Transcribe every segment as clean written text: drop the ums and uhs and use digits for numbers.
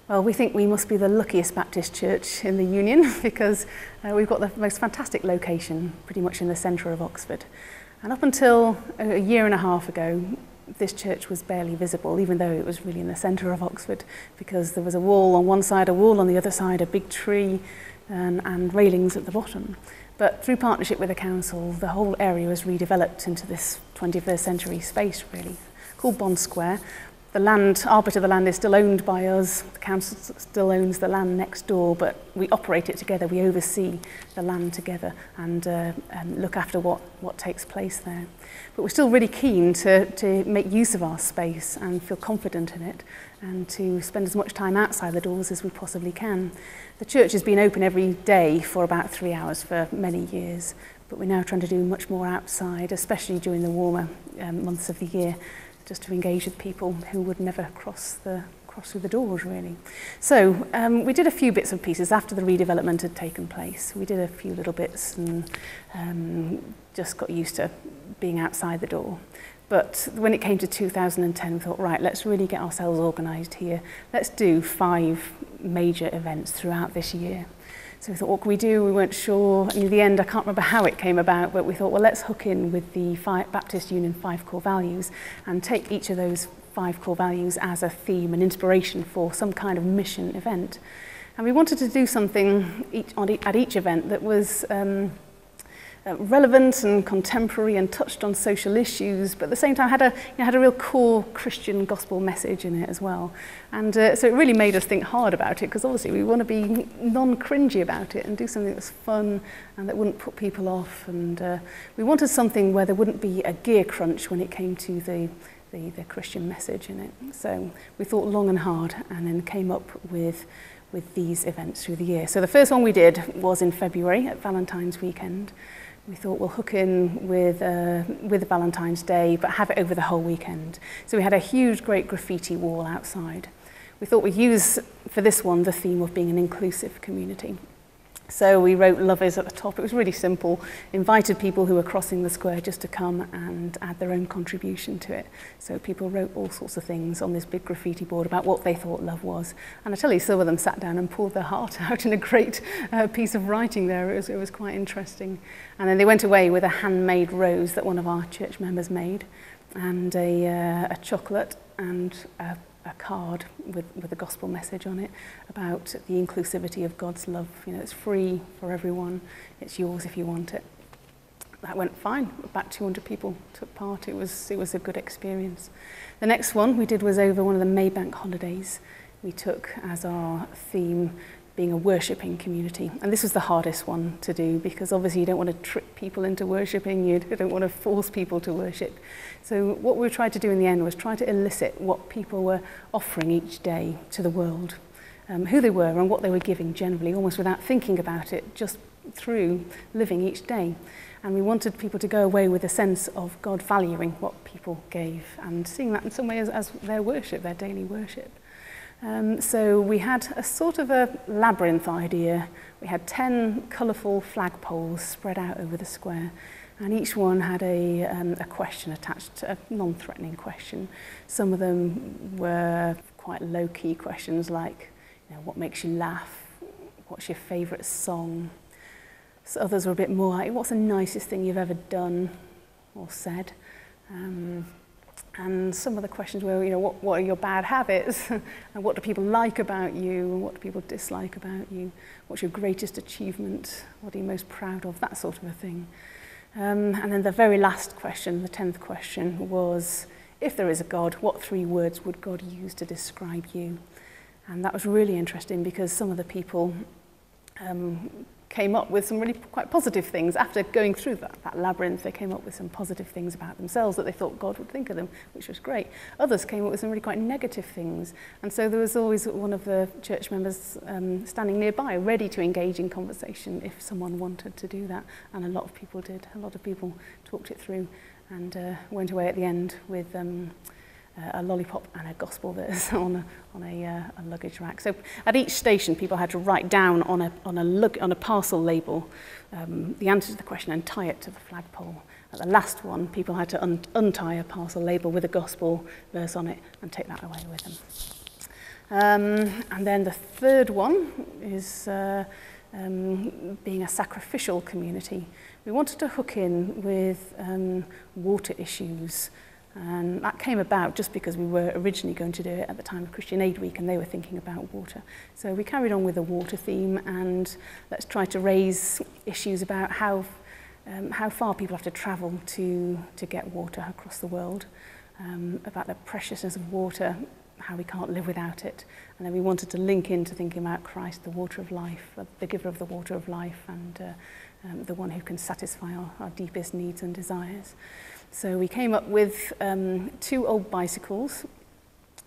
Well, we think we must be the luckiest Baptist church in the Union because we've got the most fantastic location pretty much in the centre of Oxford. And up until a year and a half ago, this church was barely visible, even though it was really in the centre of Oxford, because there was a wall on one side, a wall on the other side, a big tree and railings at the bottom. But through partnership with the council, the whole area was redeveloped into this 21st century space, really, called Bonn Square. The land, our bit of the land is still owned by us. The council still owns the land next door, but we operate it together. We oversee the land together and look after what takes place there. But we're still really keen to make use of our space and feel confident in it and to spend as much time outside the doors as we possibly can. The church has been open every day for about 3 hours for many years, but we're now trying to do much more outside, especially during the warmer months of the year, just to engage with people who would never cross through the doors, really. So we did a few bits and pieces after the redevelopment had taken place. We did a few little bits and just got used to being outside the door. But when it came to 2010, we thought, right, let's really get ourselves organised here. Let's do 5 major events throughout this year. So we thought, what can we do? We weren't sure. And in the end, I can't remember how it came about, but we thought, well, let's hook in with the Baptist Union 5 core values and take each of those 5 core values as a theme and inspiration for some kind of mission event. And we wanted to do something at each event that was relevant and contemporary and touched on social issues, but at the same time had a real core Christian gospel message in it as well. And so it really made us think hard about it, because obviously we want to be non-cringy about it and do something that's fun and that wouldn't put people off. And we wanted something where there wouldn't be a gear crunch when it came to the Christian message in it. So we thought long and hard and then came up with these events through the year. So the first one we did was in February at Valentine's weekend. We thought we'll hook in with Valentine's Day, but have it over the whole weekend. So we had a huge, great graffiti wall outside. We thought we'd use, for this one, the theme of being an inclusive community. So we wrote "Love is" at the top. It was really simple. Invited people who were crossing the square just to come and add their own contribution to it. So people wrote all sorts of things on this big graffiti board about what they thought love was. And I tell you, some of them sat down and poured their heart out in a great piece of writing there. It was quite interesting. And then they went away with a handmade rose that one of our church members made, and a chocolate and a card with a gospel message on it about the inclusivity of God's love. You know, it's free for everyone. It's yours if you want it. That went fine. About 200 people took part. It was a good experience. The next one we did was over one of the Maybank holidays. We took as our theme being a worshipping community. And this was the hardest one to do, because obviously you don't want to trick people into worshipping, you don't want to force people to worship. So what we tried to do in the end was try to elicit what people were offering each day to the world, who they were and what they were giving generally, almost without thinking about it, just through living each day. And we wanted people to go away with a sense of God valuing what people gave and seeing that in some way as their worship, their daily worship. So we had a sort of a labyrinth idea. We had 10 colourful flagpoles spread out over the square, and each one had a question attached, a non-threatening question. Some of them were quite low-key questions like, you know, what makes you laugh? What's your favourite song? So others were a bit more like, what's the nicest thing you've ever done or said? And some of the questions were, you know, what are your bad habits? And what do people like about you? And what do people dislike about you? What's your greatest achievement? What are you most proud of? That sort of a thing. And then the very last question, the 10th question, was, if there is a God, what 3 words would God use to describe you? And that was really interesting, because some of the people came up with some really quite positive things. After going through that labyrinth, they came up with some positive things about themselves that they thought God would think of them, which was great. Others came up with some really quite negative things. And so there was always one of the church members standing nearby, ready to engage in conversation if someone wanted to do that. And a lot of people did. A lot of people talked it through and went away at the end with a lollipop and a gospel verse on a luggage rack. So at each station, people had to write down on a parcel label the answer to the question and tie it to the flagpole. At the last one, people had to untie a parcel label with a gospel verse on it and take that away with them. And then the third one is being a sacrificial community. We wanted to hook in with water issues, and that came about just because we were originally going to do it at the time of Christian Aid Week, and they were thinking about water. So we carried on with the water theme, and let's try to raise issues about how far people have to travel to get water across the world, about the preciousness of water, how we can't live without it. And then we wanted to link into thinking about Christ, the water of life, the giver of the water of life, and the one who can satisfy our deepest needs and desires. So we came up with 2 old bicycles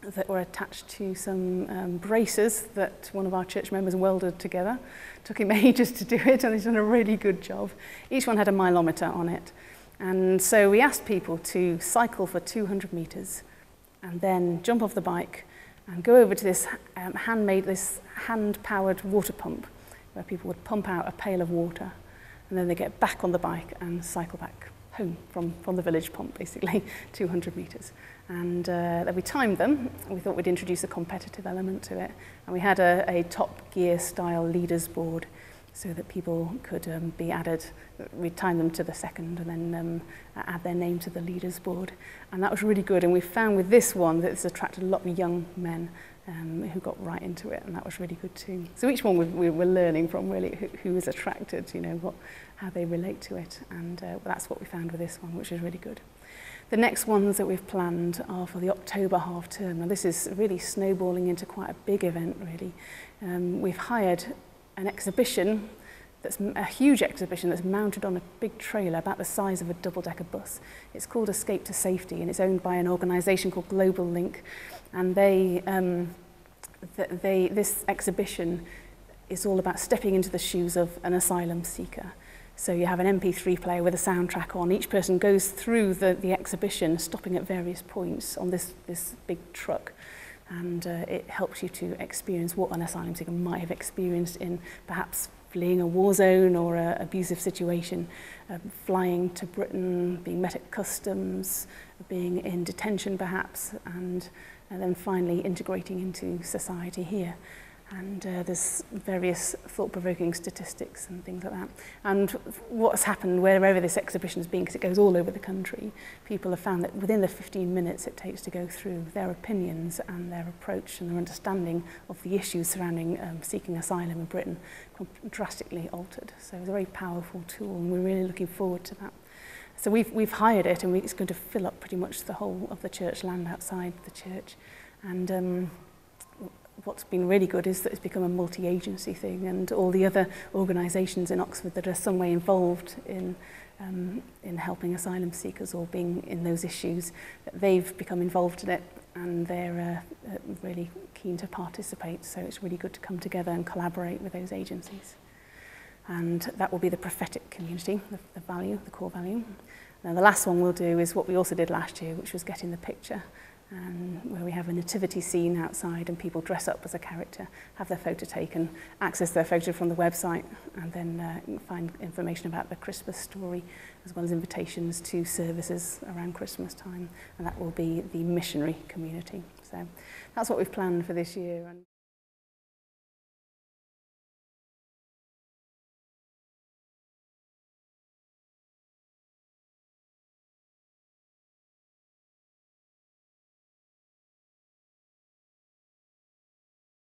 that were attached to some braces that one of our church members welded together. Took him ages to do it, and he's done a really good job. Each one had a mileometer on it. And so we asked people to cycle for 200 meters and then jump off the bike and go over to this hand-powered water pump where people would pump out a pail of water, and then they get back on the bike and cycle back home from the village pump, basically, 200 meters. And then we timed them. We thought we'd introduce a competitive element to it. And we had a Top Gear style leaders board so that people could be added. We'd time them to the second and then add their name to the leaders board. And that was really good. And we found with this one that it's attracted a lot of young men who got right into it, and that was really good too. So each one we were learning from, really, who was attracted, how they relate to it, and that's what we found with this one, which is really good. The next ones that we've planned are for the October half term. Now this is really snowballing into quite a big event, really. We've hired an exhibition, that's a huge exhibition that's mounted on a big trailer about the size of a double-decker bus. It's called Escape to Safety, and it's owned by an organisation called Global Link. And this exhibition is all about stepping into the shoes of an asylum seeker. So you have an MP3 player with a soundtrack on. Each person goes through the exhibition, stopping at various points on this big truck. And it helps you to experience what an asylum seeker might have experienced in perhaps fleeing a war zone or an abusive situation, flying to Britain, being met at customs, being in detention perhaps, and then finally integrating into society here. And there's various thought-provoking statistics and things like that. And what's happened wherever this exhibition has been, because it goes all over the country, people have found that within the 15 minutes it takes to go through, their opinions and their approach and their understanding of the issues surrounding seeking asylum in Britain drastically altered. So it's a very powerful tool, and we're really looking forward to that. So we've hired it, and it's going to fill up pretty much the whole of the church land outside the church. And what's been really good is that it's become a multi-agency thing, and all the other organisations in Oxford that are some way involved in helping asylum seekers or being in those issues, they've become involved in it, and they're really keen to participate. So it's really good to come together and collaborate with those agencies. And that will be the prophetic community, the value, the core value. Now the last one we'll do is what we also did last year, which was getting the picture, where we have a nativity scene outside and people dress up as a character, have their photo taken, access their photo from the website, and then find information about the Christmas story, as well as invitations to services around Christmas time. And that will be the missionary community. So that's what we've planned for this year.